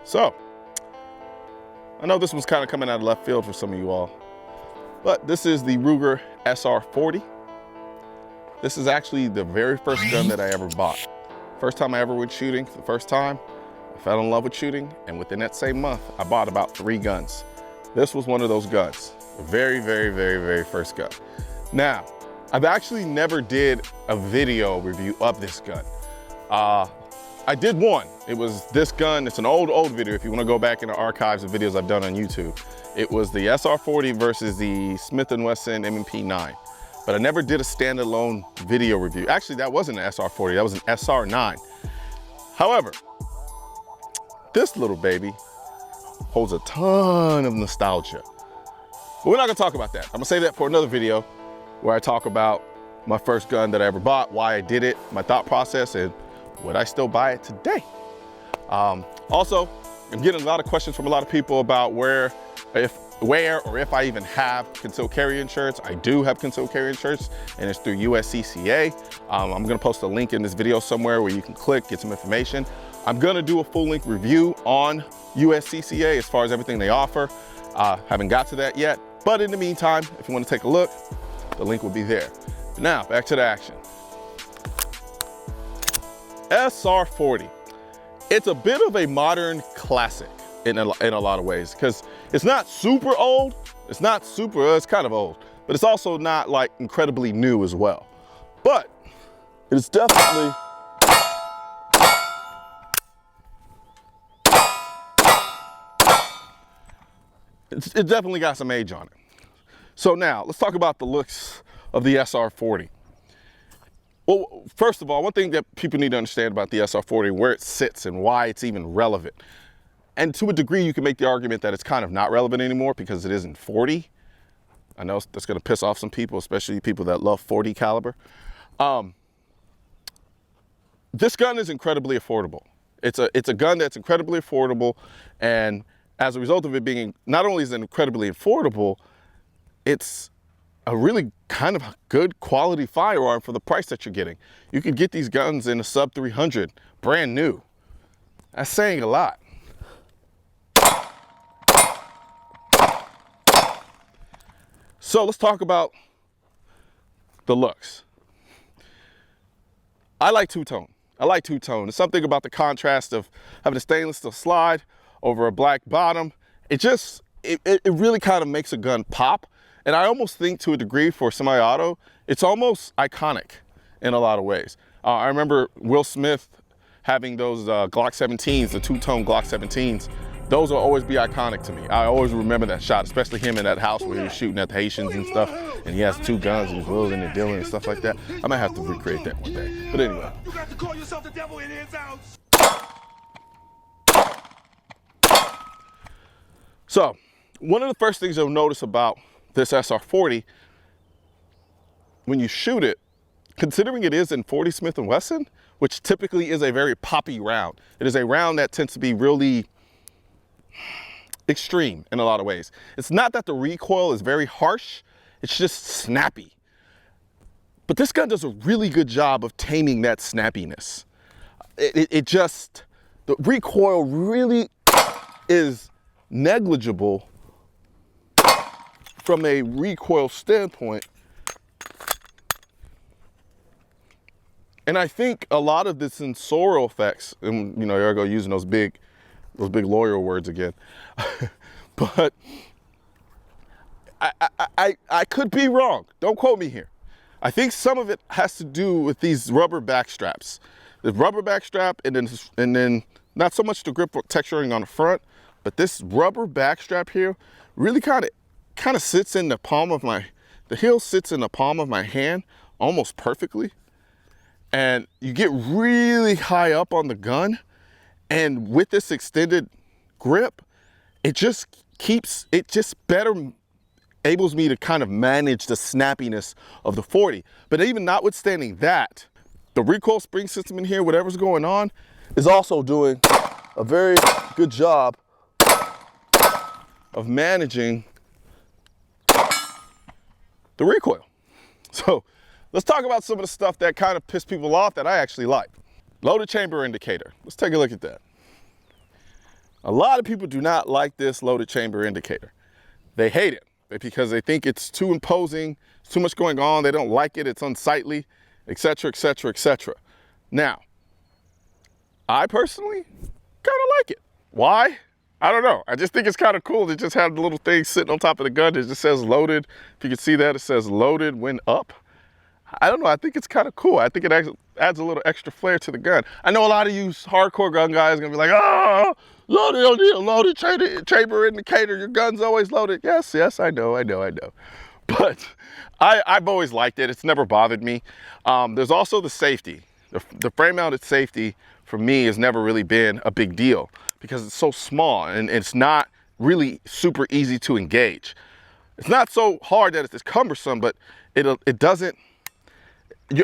So, I know this was kind of coming out of left field for some of you all, but this is the Ruger SR40. This is actually the very first gun that I ever bought. First time I ever went shooting, for the first time, I fell in love with shooting, and within that same month, I bought about 3 guns. This was one of those guns. The very first gun. Now, I've actually never did a video review of this gun. I did one. It was this gun. It's an old video if you want to go back in the archives of videos I've done on YouTube. It was the SR40 versus the Smith & Wesson M&P 9. But I never did a standalone video review. Actually, that wasn't an SR40, that was an SR9. However, this little baby holds a ton of nostalgia. But we're not gonna talk about that. I'm gonna save that for another video where I talk about my first gun that I ever bought, why I did it, my thought process, and would I still buy it today? Also, I'm getting a lot of questions from a lot of people about where or if I even have concealed carry insurance. I do have concealed carry insurance, and it's through USCCA. I'm gonna post a link in this video somewhere where you can click, get some information. I'm gonna do a full length review on USCCA as far as everything they offer. Haven't got to that yet, but in the meantime, if you wanna take a look, the link will be there. Now, back to the action. SR40. It's a bit of a modern classic in a lot of ways, because it's not super old. It's kind of old, but it's also not like incredibly new as well. But it's definitely it definitely got some age on it. So now let's talk about the looks of the SR40. Well, first of all, one thing that people need to understand about the SR40, where it sits and why it's even relevant. And to a degree, you can make the argument that it's kind of not relevant anymore because it isn't 40. I know that's gonna piss off some people, especially people that love 40 caliber. This gun is incredibly affordable. It's a gun that's incredibly affordable, and as a result of it being, not only is it incredibly affordable, it's a really kind of good quality firearm for the price that you're getting. You can get these guns in a sub 300, brand new. That's saying a lot. So let's talk about the looks. I like two-tone. There's something about the contrast of having a stainless steel slide over a black bottom. It really kind of makes a gun pop. And I almost think, to a degree, for semi-auto, it's almost iconic in a lot of ways. I remember Will Smith having those Glock 17s, the two-tone Glock 17s. Those will always be iconic to me. I always remember that shot, especially him in that house where he was shooting at the Haitians and stuff, and he has 2 guns and he's wielding and dealing and stuff like that. I might have to recreate that one day. But anyway. You got to call yourself the devil in his house. So, one of the first things you'll notice about this SR40, when you shoot it, considering it is in 40 Smith & Wesson, which typically is a very poppy round. It is a round that tends to be really extreme in a lot of ways. It's not that the recoil is very harsh, it's just snappy. But this gun does a really good job of taming that snappiness. The recoil really is negligible from a recoil standpoint. And I think a lot of the sensorial effects, and you know, here I go using those big lawyer words again. But I could be wrong. Don't quote me here. I think some of it has to do with these rubber back straps. The rubber back strap, and then not so much the grip texturing on the front, but this rubber back strap here really kind of sits in the palm of the heel sits in the palm of my hand almost perfectly. And you get really high up on the gun, and with this extended grip, it just better enables me to kind of manage the snappiness of the 40. But even notwithstanding that, the recoil spring system in here, whatever's going on, is also doing a very good job of managing the recoil. So let's talk about some of the stuff that kind of pissed people off that I actually like. Loaded chamber indicator. Let's take a look at that. A lot of people do not like this loaded chamber indicator. They hate it because they think it's too imposing, it's too much going on, they don't like it, it's unsightly, etc., etc., etc. Now, I personally kind of like it. Why? I don't know. I just think it's kind of cool to just have the little thing sitting on top of the gun. It just says loaded. If you can see that, it says loaded when up. I don't know. I think it's kind of cool. I think it adds a little extra flair to the gun. I know a lot of you hardcore gun guys are going to be like, oh, loaded chamber indicator. Your gun's always loaded. Yes, I know. But I've always liked it. It's never bothered me. There's also the safety. The frame mounted safety for me has never really been a big deal because it's so small and it's not really super easy to engage. It's not so hard that it's cumbersome, but it doesn't,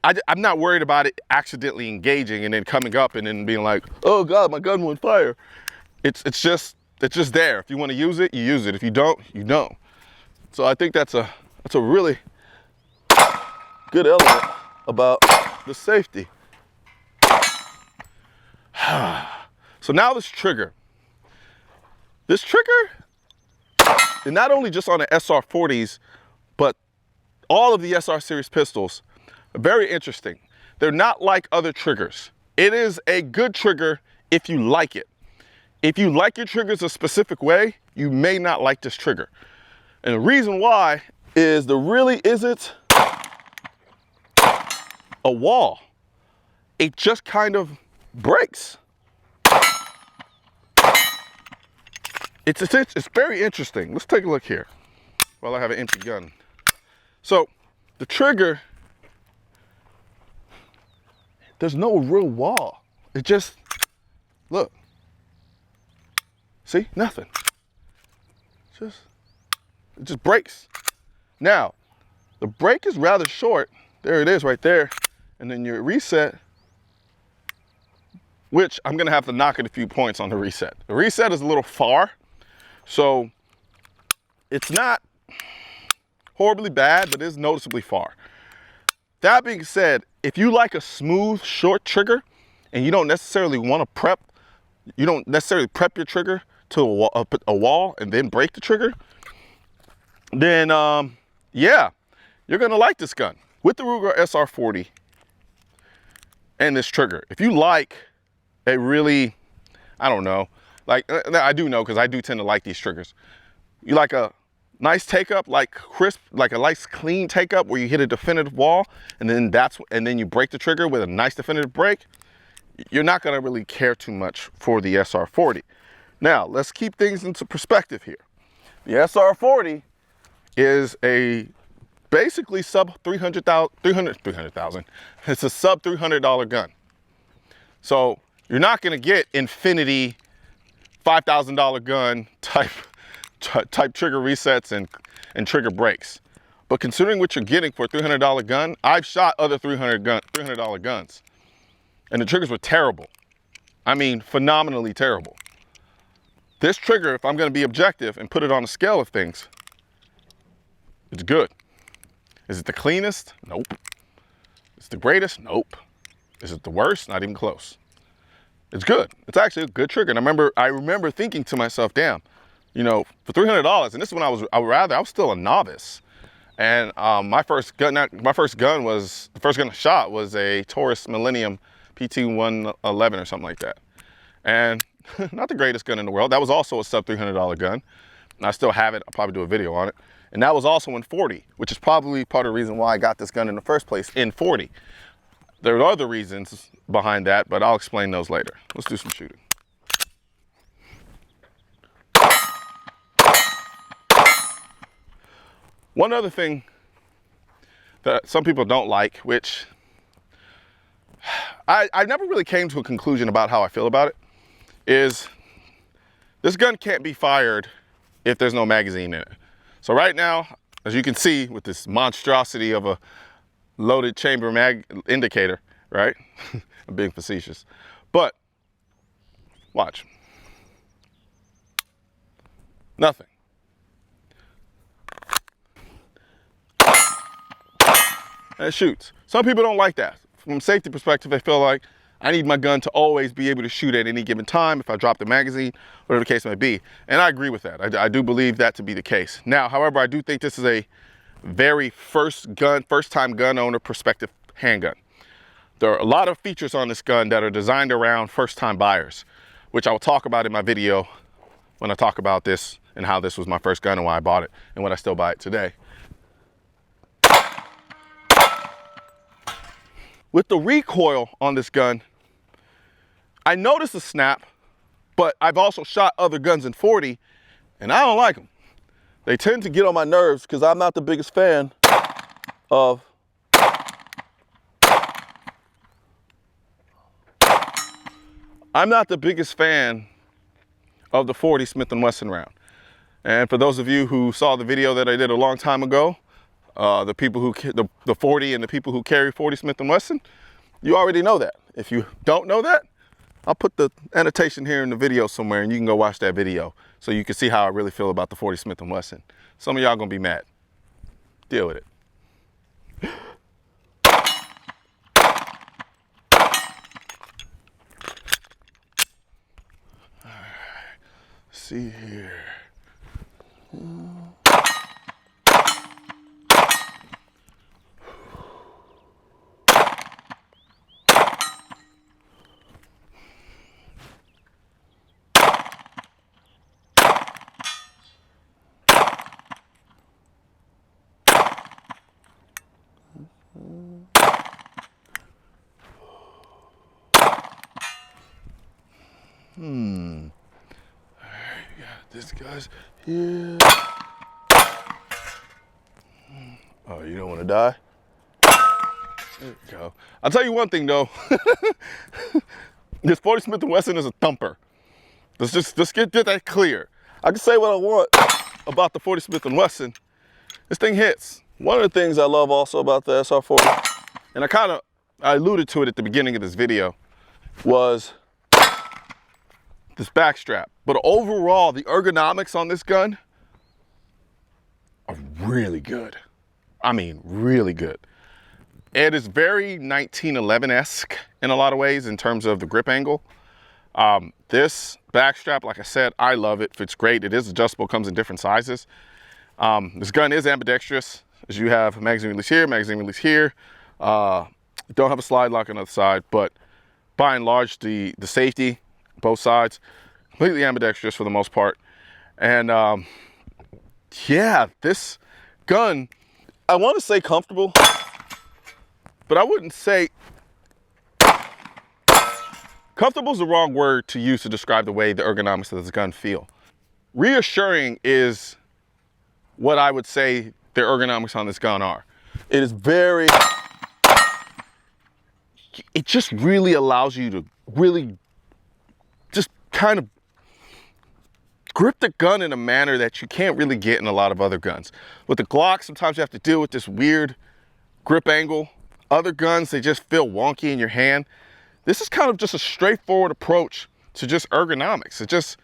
I'm not worried about it accidentally engaging and then coming up and then being like, oh God, my gun went fire. It's just there. If you want to use it, you use it. If you don't, you don't. So I think that's a really good element about the safety. So now this trigger is not only just on the SR40s, but all of the SR series pistols are very interesting. They're not like other triggers. It is a good trigger if you like it. If you like your triggers a specific way, you may not like this trigger. And the reason why is there really isn't a wall. It just kind of breaks. It's very interesting. Let's take a look here while I have an empty gun. So the trigger, there's no real wall. It just, look, see, nothing. It just breaks. Now, the break is rather short. There it is right there. And then your reset, which I'm gonna have to knock it a few points on the reset. The reset is a little far, so it's not horribly bad, but it's noticeably far. That being said, if you like a smooth, short trigger, and you don't necessarily want to prep your trigger to a wall and then break the trigger, then yeah, you're gonna like this gun. With the Ruger SR40 and this trigger, if you like a really, I don't know, like I do know because I do tend to like these triggers. You like a nice take up, like crisp, like a nice clean take up where you hit a definitive wall and then you break the trigger with a nice definitive break, you're not gonna really care too much for the SR40. Now, let's keep things into perspective here. The SR40 is a basically sub $300,000. It's a sub $300 gun. So you're not gonna get infinity $5,000 gun type trigger resets and trigger breaks. But considering what you're getting for a $300 gun, I've shot other $300 guns, and the triggers were terrible. I mean, phenomenally terrible. This trigger, if I'm gonna be objective and put it on a scale of things, it's good. Is it the cleanest? Nope. Is it the greatest? Nope. Is it the worst? Not even close. It's good. It's actually a good trigger. And I remember thinking to myself, damn, you know, for $300, and this is when I was still a novice. And the first gun I shot was a Taurus Millennium PT-111 or something like that. And not the greatest gun in the world. That was also a sub $300 gun. And I still have it. I'll probably do a video on it. And that was also in 40, which is probably part of the reason why I got this gun in the first place in 40. There are other reasons behind that, but I'll explain those later. Let's do some shooting. One other thing that some people don't like, which I never really came to a conclusion about how I feel about it, is this gun can't be fired if there's no magazine in it. So right now, as you can see with this monstrosity of a loaded chamber mag indicator, right? I'm being facetious, but watch. Nothing. And it shoots. Some people don't like that. From a safety perspective, they feel like, I need my gun to always be able to shoot at any given time if I drop the magazine, whatever the case may be. And I agree with that. I do believe that to be the case. Now, however, I do think this is a very first time gun owner perspective handgun. There are a lot of features on this gun that are designed around first time buyers, which I will talk about in my video when I talk about this and how this was my first gun and why I bought it and when I still buy it today. With the recoil on this gun, I noticed a snap, but I've also shot other guns in 40 and I don't like them. They tend to get on my nerves because I'm not the biggest fan of the 40 Smith & Wesson round. And for those of you who saw the video that I did a long time ago, the 40 and the people who carry 40 Smith & Wesson, you already know that. If you don't know that, I'll put the annotation here in the video somewhere and you can go watch that video so you can see how I really feel about the 40 Smith & Wesson. Some of y'all gonna be mad. Deal with it. All right, see here. All right, got this guy's here. Oh, you don't want to die? There we go. I'll tell you one thing though. This 40 Smith & Wesson is a thumper. Let's get that clear. I can say what I want about the 40 Smith & Wesson. This thing hits. One of the things I love also about the SR40, and I alluded to it at the beginning of this video, was this back strap. But overall, the ergonomics on this gun are really good. I mean, really good. It is very 1911-esque in a lot of ways in terms of the grip angle. This back strap, like I said, I love it. Fits great. It is adjustable, comes in different sizes. This gun is ambidextrous, as you have magazine release here, magazine release here. Don't have a slide lock on the other side, but by and large, the safety, both sides, completely ambidextrous for the most part. And yeah, this gun, I want to say comfortable, but I wouldn't say comfortable is the wrong word to use to describe the way the ergonomics of this gun feel. Reassuring is what I would say the ergonomics on this gun are. It is very, it just really allows you to really just kind of grip the gun in a manner that you can't really get in a lot of other guns. With the Glock, sometimes you have to deal with this weird grip angle. Other guns, they just feel wonky in your hand. This is kind of just a straightforward approach to just ergonomics. It's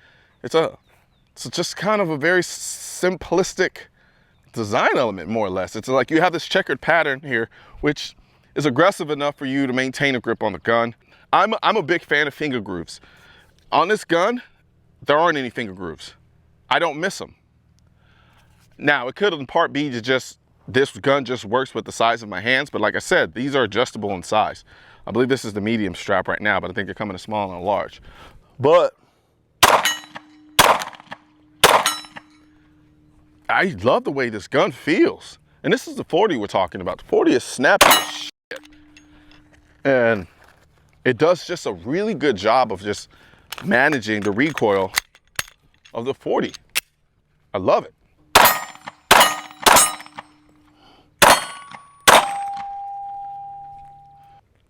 just kind of a very simplistic design element, more or less. It's like you have this checkered pattern here, which is aggressive enough for you to maintain a grip on the gun. I'm a big fan of finger grooves. On this gun, there aren't any finger grooves. I don't miss them. Now, it could in part be to just, this gun just works with the size of my hands, but like I said, these are adjustable in size. I believe this is the medium strap right now, but I think they come in a small and a large. But I love the way this gun feels. And this is the 40 we're talking about. The 40 is snappy as shit. And it does just a really good job of just managing the recoil of the 40. I love it.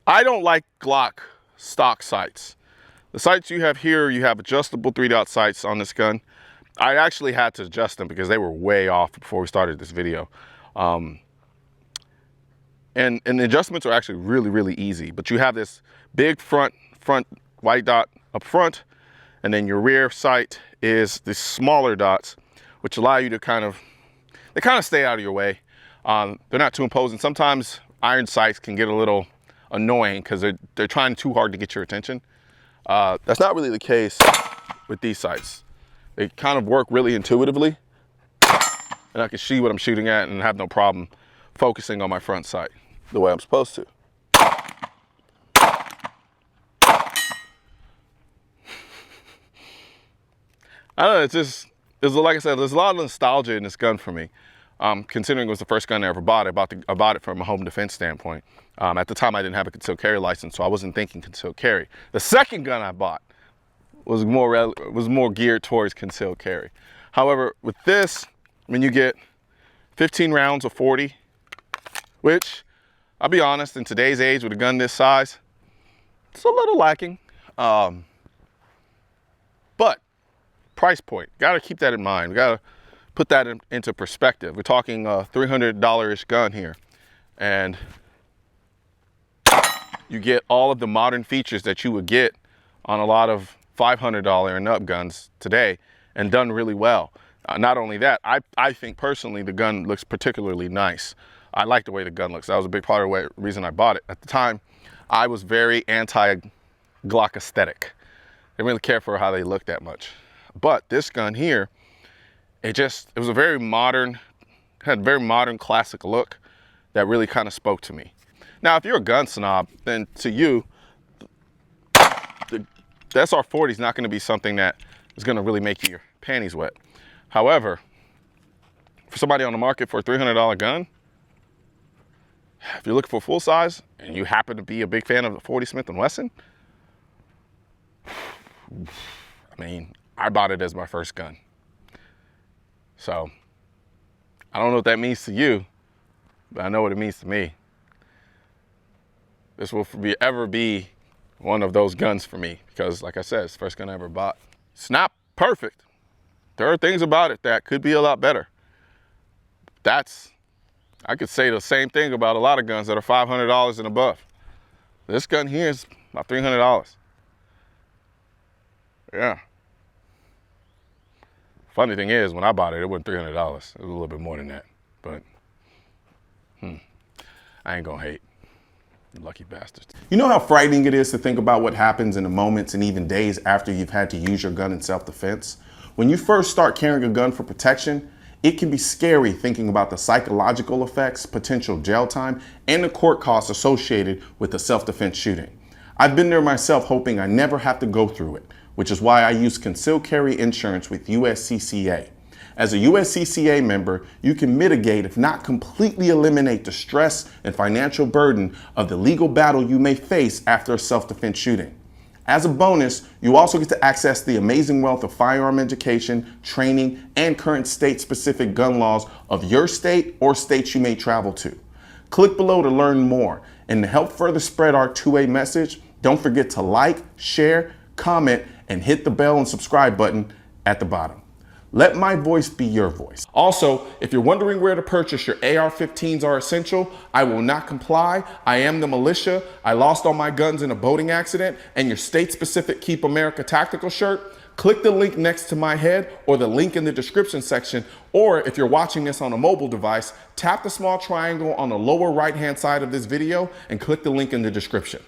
I don't like Glock stock sights. The sights you have here, you have adjustable 3-dot sights on this gun. I actually had to adjust them because they were way off before we started this video. And the adjustments are actually really, really easy. But you have this big front white dot up front, and then your rear sight is the smaller dots, which allow you to they kind of stay out of your way. They're not too imposing. Sometimes iron sights can get a little annoying because they're trying too hard to get your attention. That's not really the case with these sights. They kind of work really intuitively, and I can see what I'm shooting at and have no problem focusing on my front sight the way I'm supposed to. I don't know, it's like I said, there's a lot of nostalgia in this gun for me. Considering it was the first gun I ever bought. I bought it from a home defense standpoint. At the time, I didn't have a concealed carry license, so I wasn't thinking concealed carry. The second gun I bought was more geared towards concealed carry. However, with this, when you get 15 rounds of 40, which I'll be honest, in today's age with a gun this size, it's a little lacking. But price point, got to keep that in mind. We got to put that into perspective. We're talking a $300-ish gun here, and you get all of the modern features that you would get on a lot of $500 and up guns today, and done really well. Not only that, I think personally the gun looks particularly nice. I like the way the gun looks. That was a big part of the reason I bought it. At the time, I was very anti-Glock aesthetic. I didn't really care for how they looked that much. But this gun here, it was a very modern, had a very modern classic look that really kind of spoke to me. Now, if you're a gun snob, then to you, the SR40 is not going to be something that is going to really make your panties wet. However, for somebody on the market for a $300 gun, if you're looking for full size and you happen to be a big fan of the 40 Smith & Wesson, I mean, I bought it as my first gun. So, I don't know what that means to you, but I know what it means to me. This will ever be one of those guns for me because, like I said, it's the first gun I ever bought. It's not perfect. There are things about it that could be a lot better. I could say the same thing about a lot of guns that are $500 and above. This gun here is about $300. Yeah. Funny thing is, when I bought it, it wasn't $300. It was a little bit more than that. But, I ain't gonna hate. You lucky bastards. You know how frightening it is to think about what happens in the moments and even days after you've had to use your gun in self-defense? When you first start carrying a gun for protection, it can be scary thinking about the psychological effects, potential jail time, and the court costs associated with a self-defense shooting. I've been there myself, hoping I never have to go through it, which is why I use concealed carry insurance with USCCA. As a USCCA member, you can mitigate, if not completely eliminate, the stress and financial burden of the legal battle you may face after a self-defense shooting. As a bonus, you also get to access the amazing wealth of firearm education, training, and current state-specific gun laws of your state or states you may travel to. Click below to learn more. And to help further spread our two-way message, don't forget to like, share, comment, and hit the bell and subscribe button at the bottom. Let my voice be your voice. Also, if you're wondering where to purchase your AR-15s are essential, I will not comply. I am the militia. I lost all my guns in a boating accident, and your state-specific Keep America tactical shirt, click the link next to my head or the link in the description section, or if you're watching this on a mobile device, tap the small triangle on the lower right-hand side of this video and click the link in the description.